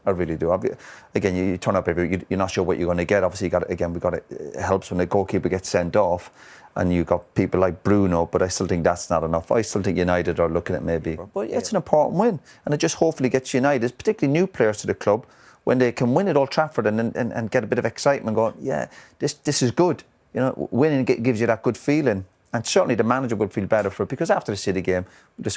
I really do. Again, you turn up you're not sure what you're going to get. Obviously, it helps when the goalkeeper gets sent off, and you've got people like Bruno, but I still think that's not enough. I still think United are looking at maybe, but it's an important win, and it just hopefully gets United, particularly new players to the club, when they can win at Old Trafford and get a bit of excitement going, yeah, this is good. You know, winning gives you that good feeling. And certainly the manager would feel better for it, because after the City game,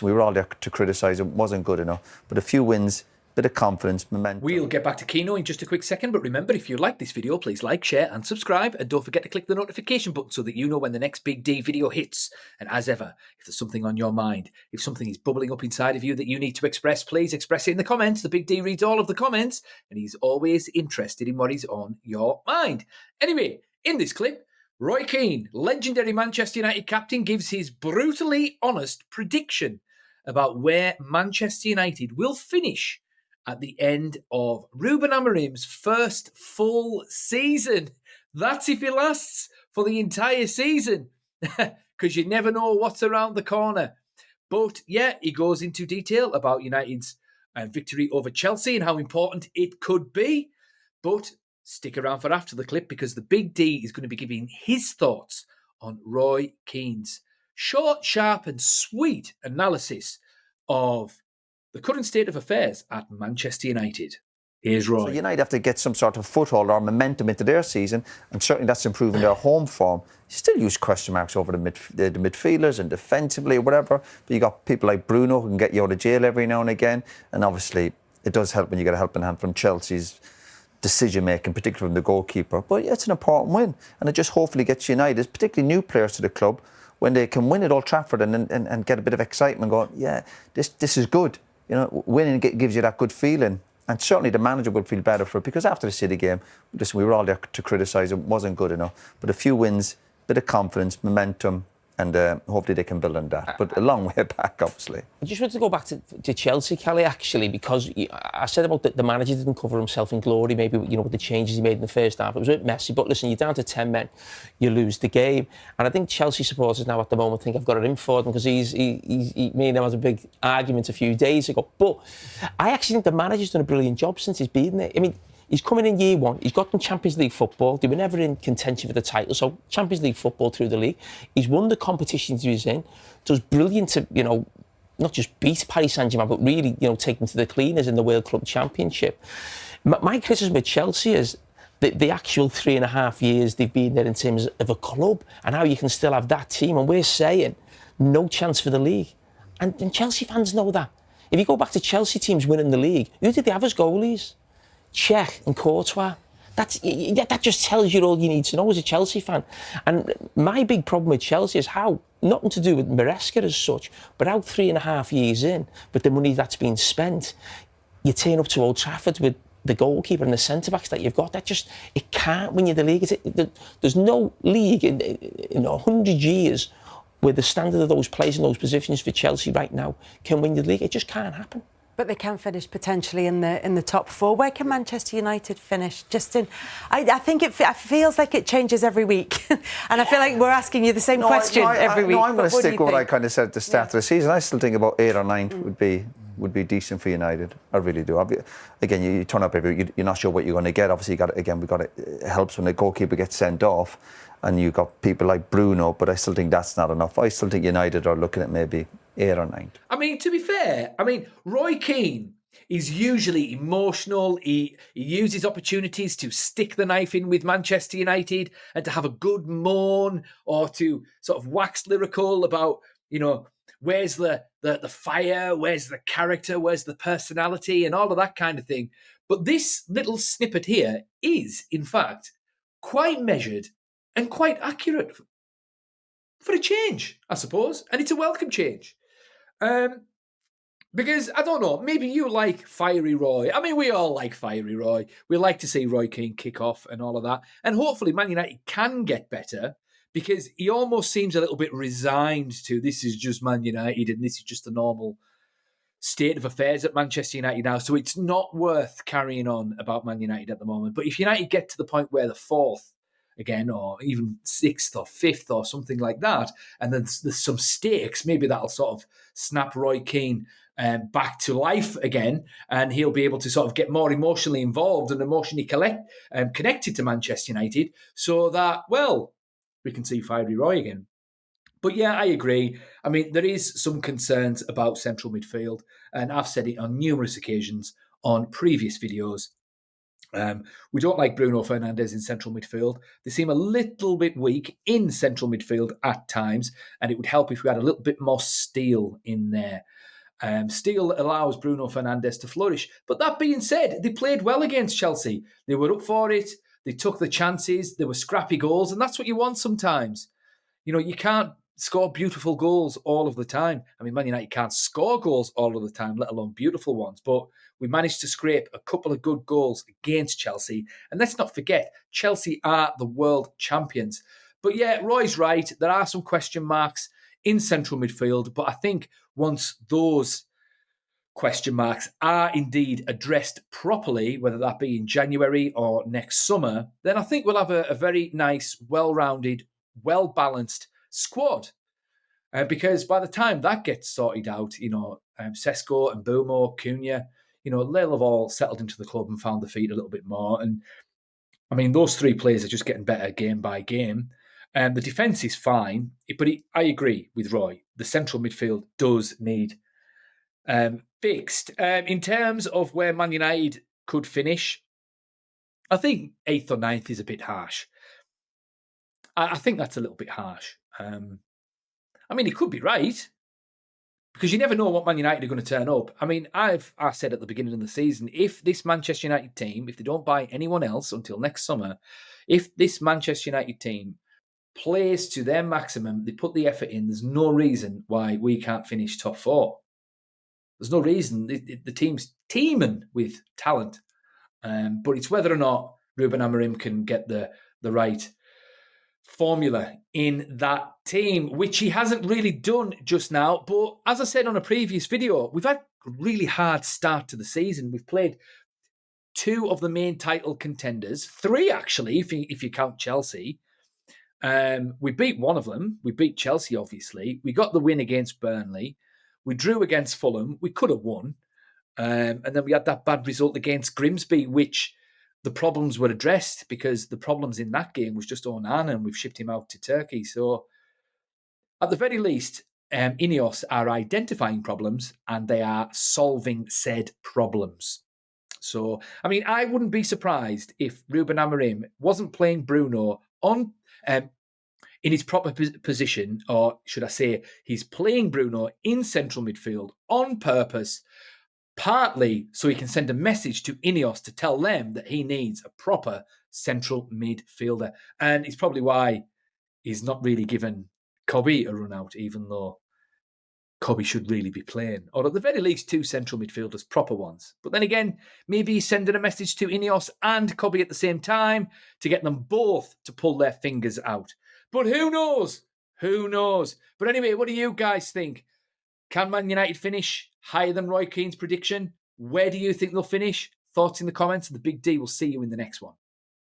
we were all there to criticise it, wasn't good enough. But a few wins, bit of confidence, momentum. We'll get back to Keno in just a quick second, but remember, if you like this video, please like, share and subscribe, and don't forget to click the notification button so that you know when the next Big D video hits. And as ever, if there's something on your mind, if something is bubbling up inside of you that you need to express, please express it in the comments. The Big D reads all of the comments, and he's always interested in what is on your mind. Anyway, in this clip, Roy Keane, legendary Manchester United captain, gives his brutally honest prediction about where Manchester United will finish at the end of Rúben Amorim's first full season. That's if he lasts for the entire season, because you never know what's around the corner. But yeah, he goes into detail about United's victory over Chelsea and how important it could be. But stick around for after the clip, because the Big D is going to be giving his thoughts on Roy Keane's short, sharp and sweet analysis of the current state of affairs at Manchester United. Here's Roy. So United have to get some sort of foothold or momentum into their season, and certainly that's improving their home form. You still use question marks over the midfielders and defensively or whatever, but you got people like Bruno who can get you out of jail every now and again, and obviously it does help when you get a helping hand from Chelsea's decision-making, particularly from the goalkeeper. But it's an important win, and it just hopefully gets United, particularly new players to the club, when they can win at Old Trafford and get a bit of excitement going, yeah, this is good. You know, winning gives you that good feeling. And certainly the manager would feel better for it, because after the City game, we were all there to criticise it, wasn't good enough. But a few wins, bit of confidence, momentum, and hopefully they can build on that. But a long way back, obviously. I just want to go back to Chelsea, Kelly, actually, because I said about the manager didn't cover himself in glory, maybe, you know, with the changes he made in the first half. It was a bit messy, but listen, you're down to 10 men, you lose the game. And I think Chelsea supporters now at the moment think I've got it in for them, because he me and him had a big argument a few days ago. But I actually think the manager's done a brilliant job since he's been there. I mean, he's coming in year one. He's got them Champions League football. They were never in contention for the title. So Champions League football through the league. He's won the competitions he was in. Does brilliant to, you know, not just beat Paris Saint-Germain, but really, you know, take them to the cleaners in the World Club Championship. My criticism with Chelsea is the actual 3.5 years they've been there in terms of a club, and how you can still have that team. And we're saying no chance for the league. And Chelsea fans know that. If you go back to Chelsea teams winning the league, who did they have as goalies? Czech and Courtois. That just tells you all you need to know as a Chelsea fan. And my big problem with Chelsea is how, nothing to do with Maresca as such, but how 3.5 years in, but the money that's been spent, you turn up to Old Trafford with the goalkeeper and the centre-backs that you've got. It can't win you the league. There's no league in 100 years where the standard of those players in those positions for Chelsea right now can win the league. It just can't happen. But they can finish potentially in the top four. Where can Manchester United finish? I think it feels like it changes every week, and I feel like we're asking you the same question every week. No, I'm going to stick with what I kind of said at the start of the season. I still think about 8 or 9 would be decent for United. I really do. Again, you turn up you're not sure what you're going to get. Obviously, it helps when the goalkeeper gets sent off, and you've got people like Bruno, but I still think that's not enough. I still think United are looking at maybe 8 or 9. I mean, to be fair, Roy Keane is usually emotional. He uses opportunities to stick the knife in with Manchester United and to have a good moan, or to sort of wax lyrical about, you know, where's the fire, where's the character, where's the personality, and all of that kind of thing. But this little snippet here is, in fact, quite measured and quite accurate for a change, I suppose. And it's a welcome change. Because, I don't know, maybe you like Fiery Roy. I mean, we all like Fiery Roy. We like to see Roy Keane kick off and all of that. And hopefully Man United can get better, because he almost seems a little bit resigned to, this is just Man United and this is just the normal state of affairs at Manchester United now. So it's not worth carrying on about Man United at the moment. But if United get to the point where they're 4th again, or even 6th or 5th or something like that, and then there's some stakes, maybe that'll sort of snap Roy Keane back to life again, and he'll be able to sort of get more emotionally involved and emotionally connected to Manchester United, so that, well, we can see Fiery Roy again. But yeah, I agree. I mean, there is some concerns about central midfield, and I've said it on numerous occasions on previous videos. We don't like Bruno Fernandes in central midfield. They seem a little bit weak in central midfield at times, and it would help if we had a little bit more steel in there. Steel allows Bruno Fernandes to flourish. But that being said, they played well against Chelsea. They were up for it. They took the chances. There were scrappy goals, and that's what you want sometimes. You know, you can't score beautiful goals all of the time. I mean, Man United can't score goals all of the time, let alone beautiful ones. But we managed to scrape a couple of good goals against Chelsea. And let's not forget, Chelsea are the world champions. But yeah, Roy's right. There are some question marks in central midfield. But I think once those question marks are indeed addressed properly, whether that be in January or next summer, then I think we'll have a very nice, well-rounded, well-balanced squad. Because by the time that gets sorted out, you know, Sesko and Bumo, Cunha, you know, they'll have all settled into the club and found their feet a little bit more. And I mean, those three players are just getting better game by game. The defence is fine, but I agree with Roy. The central midfield does need fixed. In terms of where Man United could finish, I think 8th or 9th is a bit harsh. I think that's a little bit harsh. I mean, he could be right, because you never know what Man United are going to turn up. I mean, I said at the beginning of the season, if this Manchester United team, if they don't buy anyone else until next summer, if this Manchester United team plays to their maximum, they put the effort in, there's no reason why we can't finish top 4. There's no reason. The team's teeming with talent. But it's whether or not Rúben Amorim can get the right formula in that team, which he hasn't really done just now. But as I said on a previous video, we've had a really hard start to the season. We've played 2 of the main title contenders, 3 actually, if you count Chelsea. We beat one of them. We beat Chelsea, obviously. We got the win against Burnley. We drew against Fulham. We could have won. And then we had that bad result against Grimsby, which the problems were addressed, because the problems in that game was just Onana, and we've shipped him out to Turkey. So at the very least, Ineos are identifying problems and they are solving said problems. So, I mean, I wouldn't be surprised if Rúben Amorim wasn't playing Bruno on in his proper position, or should I say, he's playing Bruno in central midfield on purpose, partly so he can send a message to Ineos to tell them that he needs a proper central midfielder. And it's probably why he's not really given Kobe a run out, even though Kobe should really be playing. Or at the very least, 2 central midfielders, proper ones. But then again, maybe he's sending a message to Ineos and Kobe at the same time to get them both to pull their fingers out. But who knows? Who knows? But anyway, what do you guys think? Can Man United finish higher than Roy Keane's prediction? Where do you think they'll finish? Thoughts in the comments. The Big D will see you in the next one.